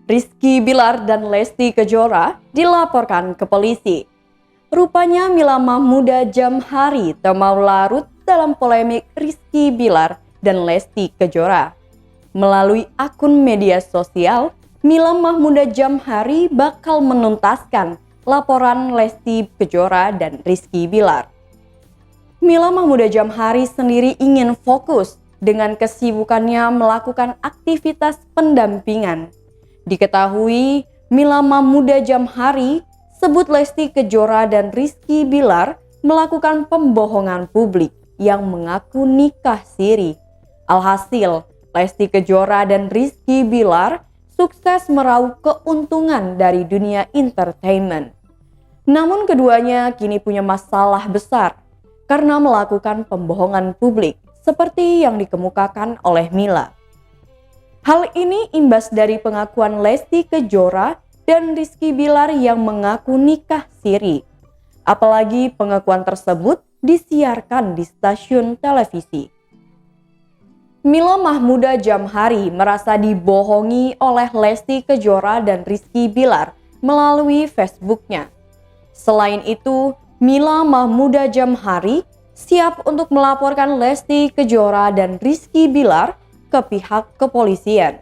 Rizky Bilar dan Lesti Kejora dilaporkan ke polisi. Rupanya Mila Mahmooda Jamhari tak mau larut dalam polemik Rizky Bilar dan Lesti Kejora. Melalui akun media sosial, Mila Mahmooda Jamhari bakal menuntaskan laporan Lesti Kejora dan Rizky Bilar. Mila Mahmooda Jamhari sendiri ingin fokus dengan kesibukannya melakukan aktivitas pendampingan. Diketahui, Mila Mahmooda Jamhari sebut Lesti Kejora dan Rizky Bilar melakukan pembohongan publik yang mengaku nikah siri. Alhasil, Lesti Kejora dan Rizky Bilar sukses meraup keuntungan dari dunia entertainment. Namun keduanya kini punya masalah besar karena melakukan pembohongan publik seperti yang dikemukakan oleh Mila. Hal ini imbas dari pengakuan Lesti Kejora dan Rizky Bilar yang mengaku nikah siri. Apalagi pengakuan tersebut disiarkan di stasiun televisi. Mila Mahmooda Jamhari merasa dibohongi oleh Lesti Kejora dan Rizky Bilar melalui Facebooknya. Selain itu, Mila Mahmooda Jamhari siap untuk melaporkan Lesti Kejora dan Rizky Bilar ke pihak kepolisian.